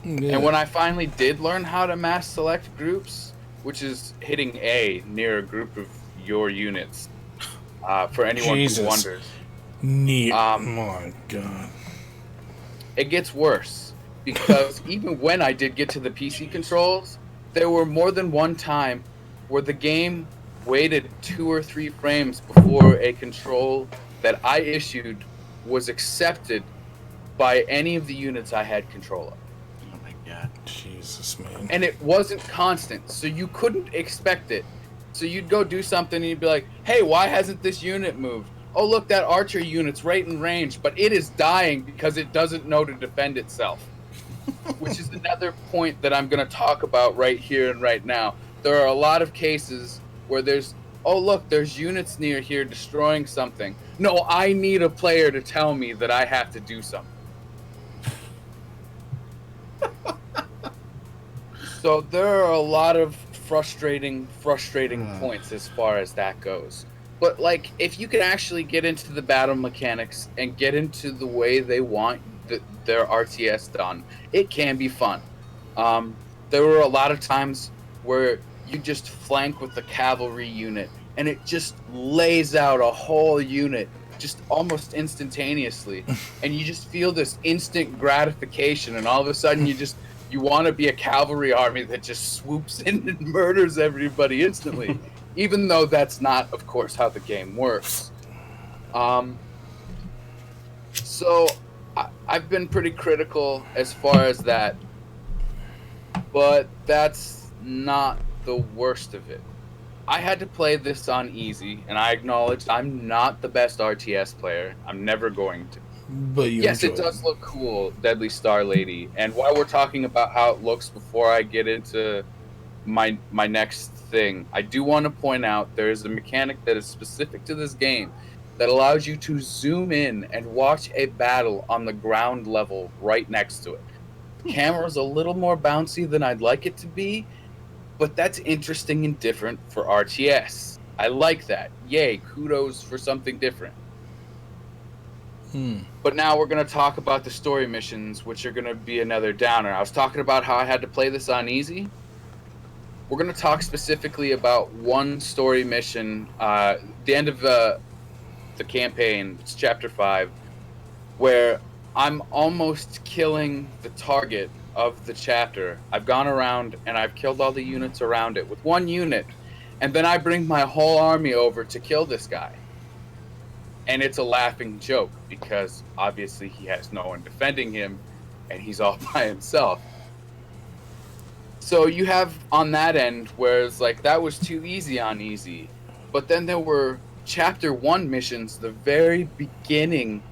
Speaker 3: Yeah. And when I finally did learn how to mass select groups, which is hitting A near a group of your units, for anyone who wonders.
Speaker 1: Neat. Oh my god.
Speaker 3: It gets worse, because even when I did get to the PC controls, there were more than one time where the game waited 2 or 3 frames before a control that I issued was accepted by any of the units I had control of.
Speaker 2: Oh my god.
Speaker 1: Jesus, man.
Speaker 3: And it wasn't constant, so you couldn't expect it. So you'd go do something and you'd be like, hey, why hasn't this unit moved? Oh, look, that archer unit's right in range, but it is dying because it doesn't know to defend itself. Which is another point that I'm going to talk about right here and right now. There are a lot of cases where there's, oh, look, there's units near here destroying something. No, I need a player to tell me that I have to do something. So there are a lot of frustrating points as far as that goes. But, like, if you can actually get into the battle mechanics and get into the way they want their RTS done, it can be fun. There were a lot of times where you just flank with the cavalry unit, and it just lays out a whole unit just almost instantaneously. And you just feel this instant gratification, and all of a sudden you want to be a cavalry army that just swoops in and murders everybody instantly. Even though that's not, of course, how the game works. So I've been pretty critical as far as that. But that's not the worst of it. I had to play this on easy, and I acknowledge I'm not the best RTS player. I'm never going to.
Speaker 1: But
Speaker 3: yes, it does look cool, Deadly Star Lady. And while we're talking about how it looks before I get into my next thing, I do want to point out there is a mechanic that is specific to this game that allows you to zoom in and watch a battle on the ground level right next to it. The camera's a little more bouncy than I'd like it to be, but that's interesting and different for RTS. I like that. Yay, kudos for something different. But now we're going to talk about the story missions, which are going to be another downer. I was talking about how I had to play this on easy. We're going to talk specifically about one story mission, the end of the campaign, it's chapter 5, where I'm almost killing the target of the chapter. I've gone around and I've killed all the units around it with one unit, And then I bring my whole army over to kill this guy. And it's a laughing joke because obviously he has no one defending him and he's all by himself. So you have on that end where it's like that was too easy on easy. But then there were chapter 1 missions, the very beginning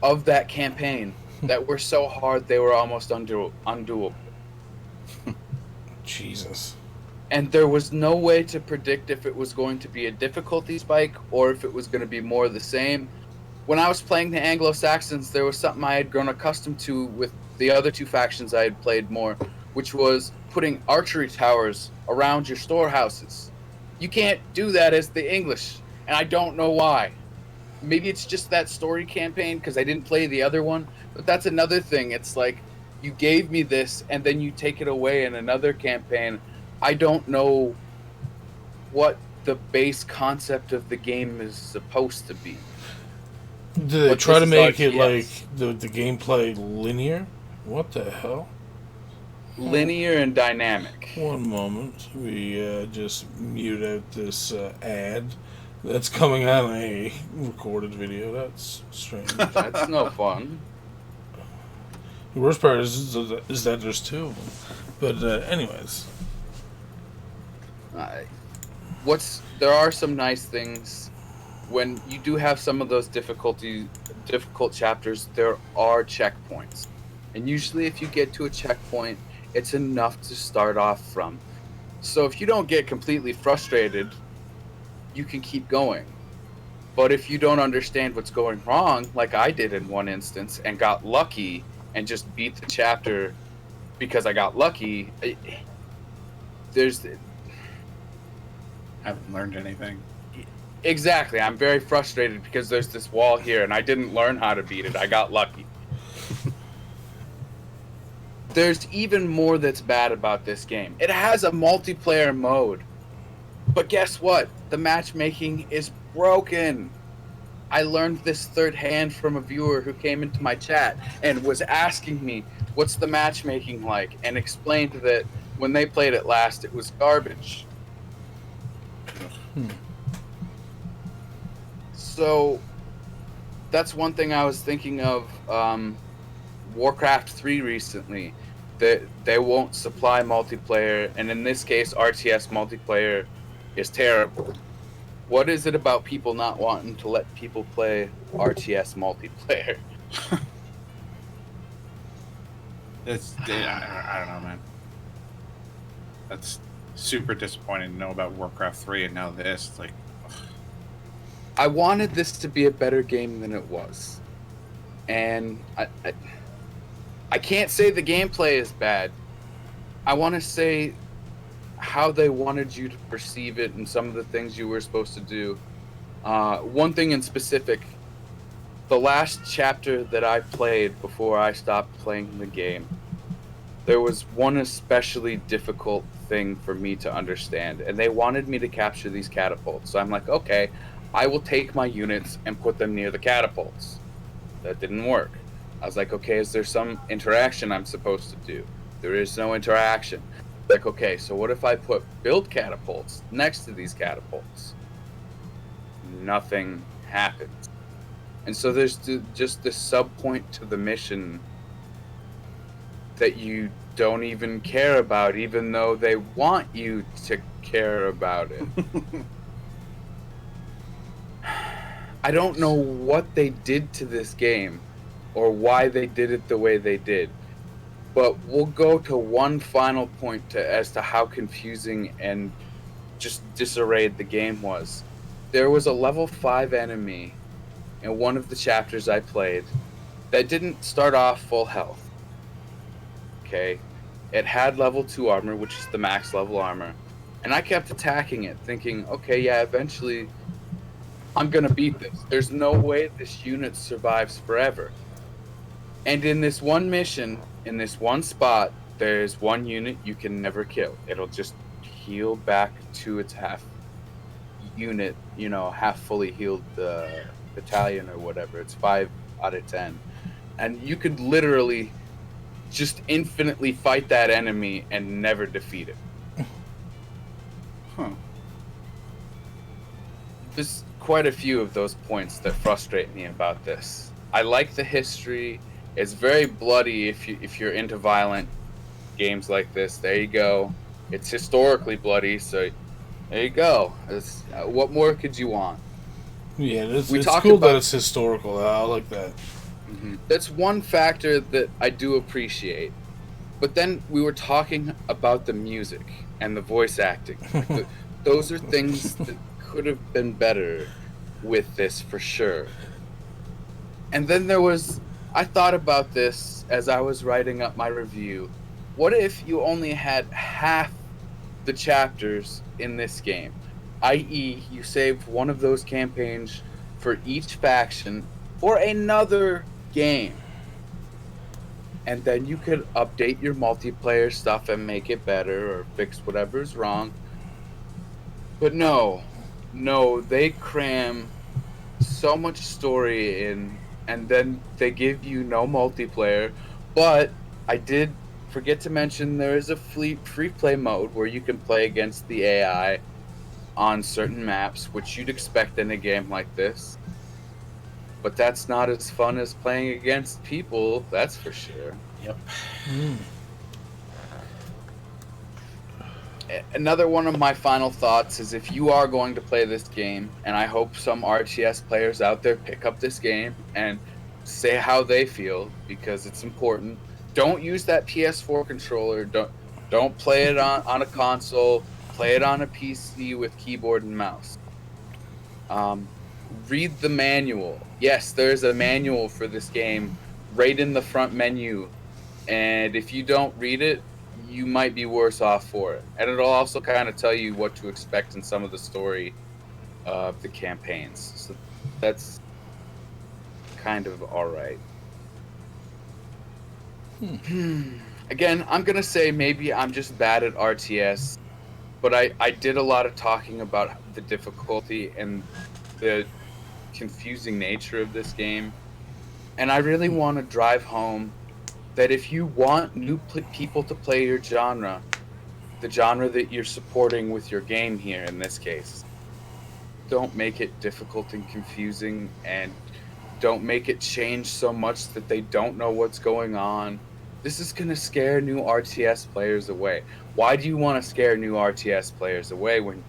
Speaker 3: of that campaign, that were so hard they were almost undoable.
Speaker 1: Jesus.
Speaker 3: And there was no way to predict if it was going to be a difficulty spike or if it was going to be more of the same. When I was playing the Anglo-Saxons, there was something I had grown accustomed to with the other 2 factions I had played more, which was putting archery towers around your storehouses. You can't do that as the English, and I don't know why. Maybe it's just that story campaign because I didn't play the other one, but that's another thing. It's like you gave me this and then you take it away in another campaign. I don't know what the base concept of the game is supposed to be.
Speaker 1: Did they try to make it like the gameplay linear? What the hell?
Speaker 3: Linear and dynamic.
Speaker 1: One moment. We just mute out this ad that's coming on a recorded video. That's strange.
Speaker 3: That's no fun.
Speaker 1: The worst part is that there's 2 of them. But anyways.
Speaker 3: There are some nice things. When you do have some of those difficult chapters, there are checkpoints. And usually if you get to a checkpoint, it's enough to start off from. So if you don't get completely frustrated, you can keep going. But if you don't understand what's going wrong, like I did in one instance, and got lucky and just beat the chapter because I got lucky,
Speaker 2: Haven't learned anything.
Speaker 3: Exactly. I'm very frustrated because there's this wall here and I didn't learn how to beat it. I got lucky. There's even more that's bad about this game. It has a multiplayer mode. But guess what? The matchmaking is broken. I learned this third hand from a viewer who came into my chat and was asking me, what's the matchmaking like? And explained that when they played it last, it was garbage. So that's one thing I was thinking of Warcraft 3 recently, that they won't supply multiplayer, and in this case RTS multiplayer is terrible. What is it about people not wanting to let people play RTS multiplayer?
Speaker 2: I don't know, man. That's super disappointing to know about Warcraft 3 and now this. It's like,
Speaker 3: I wanted this to be a better game than it was. And I can't say the gameplay is bad. I want to say how they wanted you to perceive it and some of the things you were supposed to do. One thing in specific, the last chapter that I played before I stopped playing the game, there was one especially difficult thing for me to understand, and they wanted me to capture these catapults. So I'm like, okay, I will take my units and put them near the catapults. That didn't work. I was like, okay, is there some interaction I'm supposed to do? There is no interaction. Like, okay, so what if I put build catapults next to these catapults? Nothing happens. And so there's just this sub-point to the mission that you don't even care about, even though they want you to care about it. I don't know what they did to this game or why they did it the way they did. But we'll go to one final point as to how confusing and just disarrayed the game was. There was a level 5 enemy in one of the chapters I played that didn't start off full health. Okay? It had level 2 armor, which is the max level armor. And I kept attacking it, thinking, okay, yeah, eventually I'm gonna beat this. There's no way this unit survives forever. And in this one mission, in this one spot, there's one unit you can never kill. It'll just heal back to its half unit, half fully healed battalion or whatever. It's 5 out of 10. And you could literally just infinitely fight that enemy and never defeat it.
Speaker 2: Huh.
Speaker 3: There's quite a few of those points that frustrate me about this. I like the history. It's very bloody if you're into violent games like this. There you go. It's historically bloody, so there you go. What more could you want?
Speaker 1: Yeah, it's
Speaker 3: We talk
Speaker 1: cool
Speaker 3: about-
Speaker 1: that it's historical. I like that.
Speaker 3: That's one factor that I do appreciate. But then we were talking about the music and the voice acting. Those are things that could have been better with this for sure. And then I thought about this as I was writing up my review. What if you only had half the chapters in this game? I.e., you saved one of those campaigns for each faction for another game. And then you could update your multiplayer stuff and make it better or fix whatever's wrong. But no, they cram so much story in, and then they give you no multiplayer. But I did forget to mention there is a free play mode where you can play against the AI on certain maps, which you'd expect in a game like this. But that's not as fun as playing against people, that's for sure.
Speaker 2: Yep.
Speaker 3: Another one of my final thoughts is if you are going to play this game, and I hope some RTS players out there pick up this game and say how they feel, because it's important. Don't use that PS4 controller. Don't play it on a console. Play it on a PC with keyboard and mouse. Read the manual. Yes, there's a manual for this game right in the front menu. And if you don't read it, you might be worse off for it. And it'll also kind of tell you what to expect in some of the story of the campaigns. So that's kind of alright. Again, I'm going to say maybe I'm just bad at RTS, but I did a lot of talking about the difficulty and the confusing nature of this game. And I really want to drive home that if you want new people to play your genre, the genre that you're supporting with your game here in this case, don't make it difficult and confusing, and don't make it change so much that they don't know what's going on. This is going to scare new RTS players away. Why do you want to scare new RTS players away when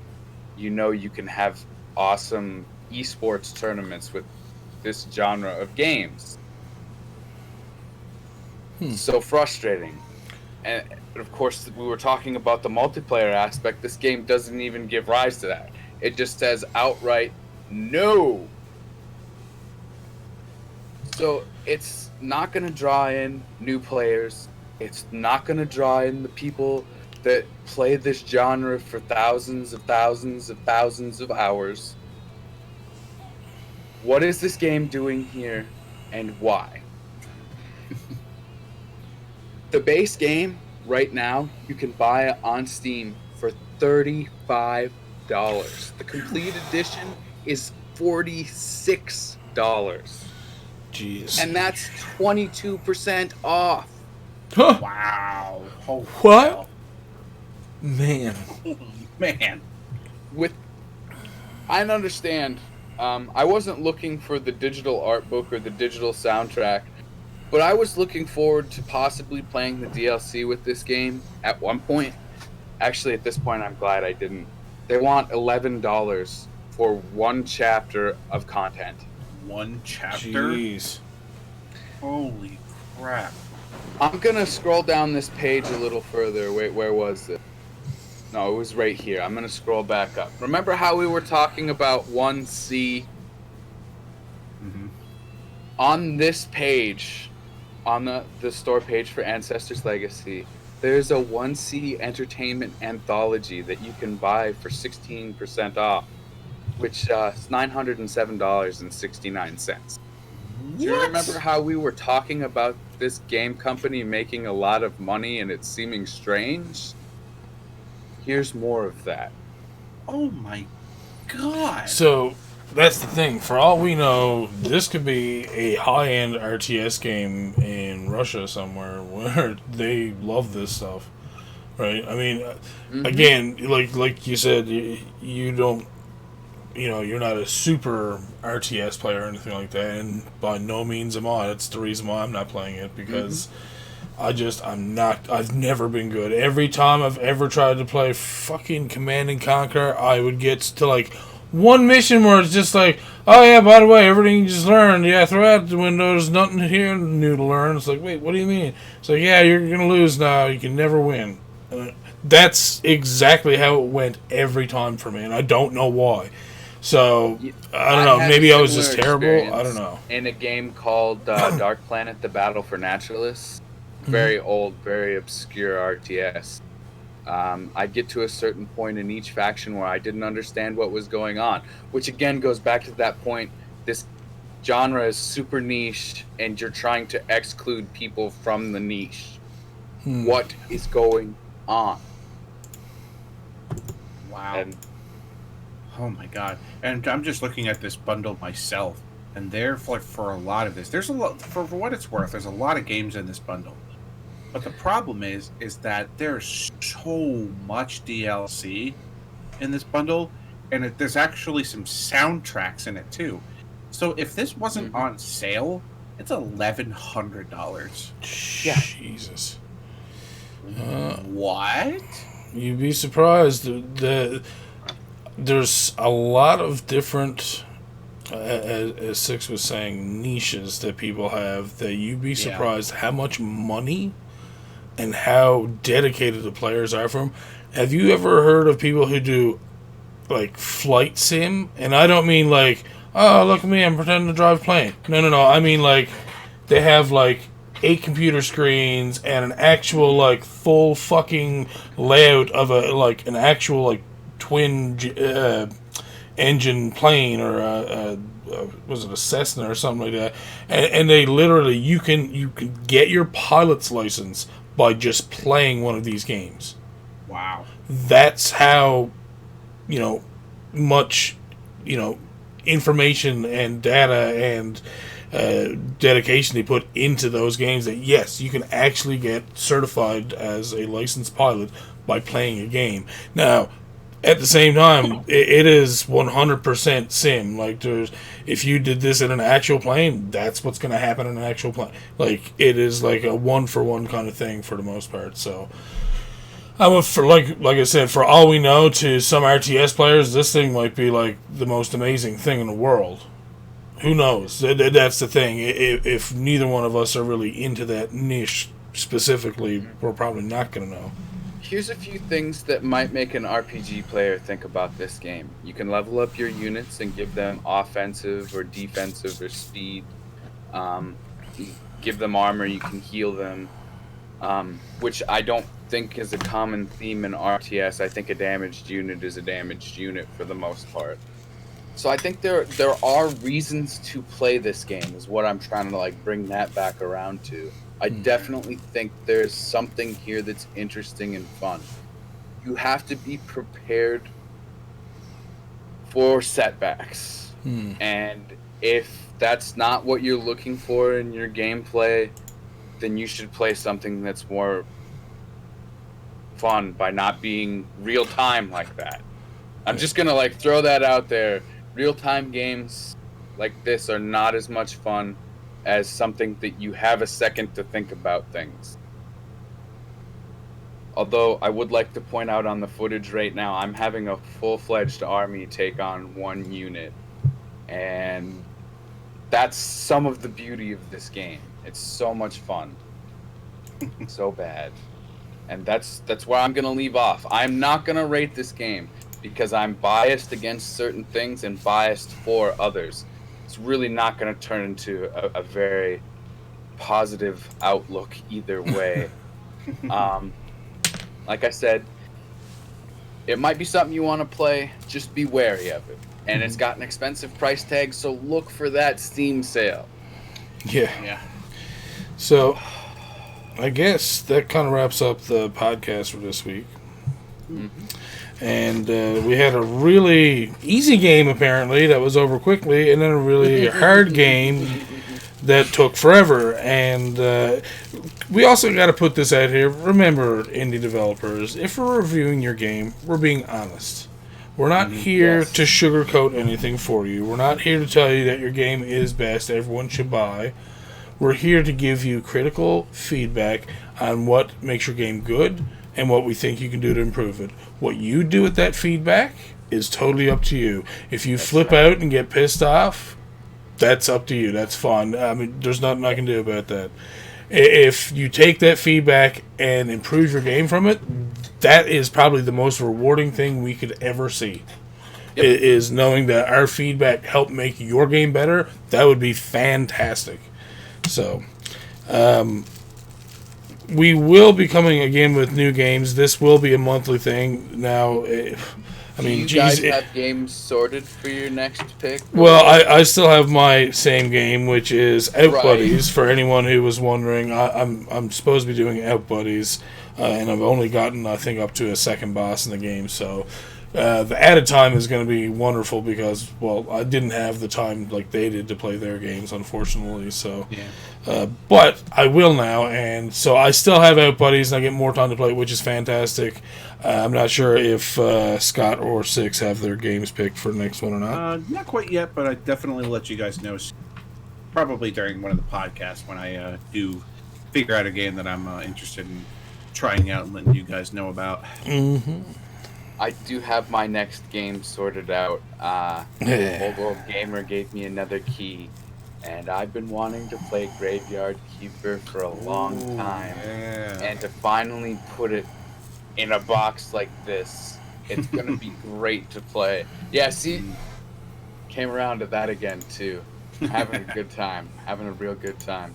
Speaker 3: you know you can have awesome esports tournaments with this genre of games? So frustrating. And of course, we were talking about the multiplayer aspect. This game doesn't even give rise to that. It just says outright no. So it's not going to draw in new players. It's not going to draw in the people that play this genre for thousands of hours. What is this game doing here, and why? The base game, right now, you can buy it on Steam for $35. The complete edition is $46.
Speaker 1: Jeez.
Speaker 3: And that's 22% off.
Speaker 1: Huh.
Speaker 2: Wow. Oh,
Speaker 1: What?
Speaker 2: wow.
Speaker 1: Man.
Speaker 2: Man.
Speaker 3: I understand. I wasn't looking for the digital art book or the digital soundtrack, but I was looking forward to possibly playing the DLC with this game at one point. Actually, at this point, I'm glad I didn't. They want $11 for one chapter of content.
Speaker 2: One chapter?
Speaker 1: Jeez.
Speaker 2: Holy crap.
Speaker 3: I'm going to scroll down this page a little further. Wait, where was it? No, it was right here. I'm going to scroll back up. Remember how we were talking about 1C?
Speaker 2: Mm-hmm.
Speaker 3: On this page, on the store page for Ancestor's Legacy, there's a 1C entertainment anthology that you can buy for 16% off, which is $907.69. Do you remember how we were talking about this game company making a lot of money and it seeming strange? Here's more of that.
Speaker 2: Oh my god.
Speaker 1: So, that's the thing. For all we know, this could be a high-end RTS game in Russia somewhere where they love this stuff, right? I mean, again, like you said, you don't you're not a super RTS player or anything like that, and by no means am I. That's the reason why I'm not playing it, because I've never been good. Every time I've ever tried to play fucking Command and Conquer, I would get to like one mission where it's just like, oh yeah, by the way, everything you just learned, yeah, throw out the window, there's nothing here new to learn. It's like, wait, what do you mean? It's like, yeah, you're gonna lose now, you can never win. That's exactly how it went every time for me, and I don't know why. So, I don't know, maybe I was just terrible, I don't know.
Speaker 3: In a game called Dark Planet, The Battle for Naturalists, very old, very obscure RTS. I'd get to a certain point in each faction where I didn't understand what was going on, which again goes back to that point. This genre is super niche, and you're trying to exclude people from the niche. What is going on?
Speaker 2: Wow. Oh my god. And I'm just looking at this bundle myself, and for a lot of this, there's a lot, for what it's worth, there's a lot of games in this bundle. But the problem is that there's so much DLC in this bundle, and there's actually some soundtracks in it too. So if this wasn't on sale, it's $1,100.
Speaker 3: Yeah.
Speaker 1: Jesus.
Speaker 2: What?
Speaker 1: You'd be surprised. There's a lot of different, as Six was saying, niches that people have that you'd be surprised how much money and how dedicated the players are for them. Have you ever heard of people who do, like, flight sim? And I don't mean, like, oh, look at me, I'm pretending to drive a plane. No. I mean, like, they have, like, 8 computer screens and an actual, like, full fucking layout of an actual, like, twin engine plane, or was it a Cessna or something like that? And they literally, you can get your pilot's license by just playing one of these games.
Speaker 2: Wow.
Speaker 1: That's how, much, information and data and dedication they put into those games, that yes, you can actually get certified as a licensed pilot by playing a game. Now, at the same time, it is 100% sim. Like, if you did this in an actual plane, that's what's going to happen in an actual plane. Like, it is like a one-for-one kind of thing for the most part. So, like I said, for all we know, to some RTS players, this thing might be like the most amazing thing in the world. Who knows? That's the thing. If neither one of us are really into that niche specifically, we're probably not going to know.
Speaker 3: Here's a few things that might make an RPG player think about this game. You can level up your units and give them offensive or defensive or speed. Give them armor, you can heal them. Which I don't think is a common theme in RTS. I think a damaged unit is a damaged unit for the most part. So I think there are reasons to play this game, is what I'm trying to bring that back around to. I definitely think there's something here that's interesting and fun. You have to be prepared for setbacks. And if that's not what you're looking for in your gameplay, then you should play something that's more fun by not being real-time like that. I'm just going to throw that out there. Real-time games like this are not as much fun as something that you have a second to think about things. Although I would like to point out on the footage right now, I'm having a full-fledged army take on one unit. And that's some of the beauty of this game. It's so much fun. So bad. And that's where I'm going to leave off. I'm not going to rate this game because I'm biased against certain things and biased for others. It's really not going to turn into a very positive outlook either way. Like I said, it might be something you want to play. Just be wary of it. And it's got an expensive price tag, so look for that Steam sale.
Speaker 1: Yeah. So, I guess that kind of wraps up the podcast for this week. And we had a really easy game, apparently, that was over quickly, and then a really hard game that took forever. And we also got to put this out here. Remember, indie developers, if we're reviewing your game, we're being honest. We're not here
Speaker 3: Yes.
Speaker 1: to sugarcoat anything for you. We're not here to tell you that your game is best, everyone should buy. We're here to give you critical feedback on what makes your game good and what we think you can do to improve it. What you do with that feedback is totally up to you. If you flip out and get pissed off, that's up to you. That's fine. I mean, there's nothing I can do about that. If you take that feedback and improve your game from it, that is probably the most rewarding thing we could ever see.
Speaker 3: Yep.
Speaker 1: Is knowing that our feedback helped make your game better. That would be fantastic. So, we will be coming again with new games. This will be a monthly thing. Now, I mean,
Speaker 3: do you guys have games sorted for your next pick?
Speaker 1: Well, I still have my same game, which is Out
Speaker 3: Right.
Speaker 1: Buddies. For anyone who was wondering, I'm supposed to be doing Out Buddies, and I've only gotten, I think, up to a second boss in the game. So the added time is going to be wonderful because, well, I didn't have the time like they did to play their games, unfortunately. So, but I will now, and so I still have Out Buddies, and I get more time to play, which is fantastic. I'm not sure if Scott or Six have their games picked for the next one or not.
Speaker 2: Not quite yet, but I definitely will let you guys know. Probably during one of the podcasts when I do figure out a game that I'm interested in trying out and letting you guys know about.
Speaker 1: Mm-hmm.
Speaker 3: I do have my next game sorted out. OWGamer gave me another key, and I've been wanting to play Graveyard Keeper for a long time.
Speaker 2: Yeah.
Speaker 3: And to finally put it in a box like this, it's going to be great to play. Yeah, see, came around to that again, too. Having a good time. Having a real good time.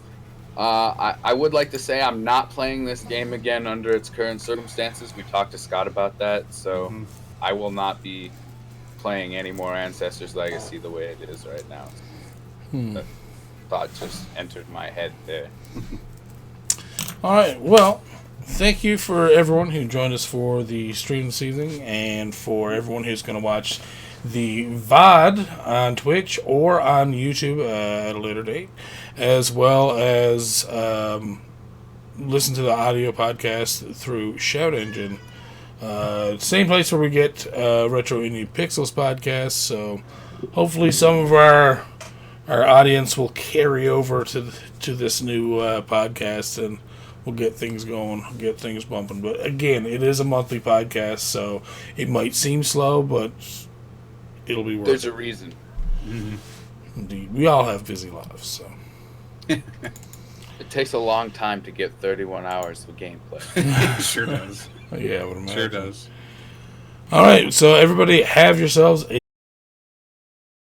Speaker 3: I would like to say I'm not playing this game again under its current circumstances. We talked to Scott about that, so I will not be playing any more Ancestors Legacy the way it is right now. That thought just entered my head there.
Speaker 1: All right, well, thank you for everyone who joined us for the stream this evening, and for everyone who's going to watch the VOD on Twitch or on YouTube at a later date, as well as listen to the audio podcast through Shout Engine. Same place where we get Retro Indie Pixels podcast, so hopefully some of our audience will carry over to this new podcast, and we'll get things going, get things bumping. But again, it is a monthly podcast, so it might seem slow, but it'll be worth
Speaker 3: There's
Speaker 1: it.
Speaker 3: a reason.
Speaker 1: Indeed. We all have busy lives, so.
Speaker 3: It takes a long time to get 31 hours of gameplay.
Speaker 2: Sure does.
Speaker 1: Yeah, I would imagine.
Speaker 2: Sure does.
Speaker 1: All right, so everybody have yourselves a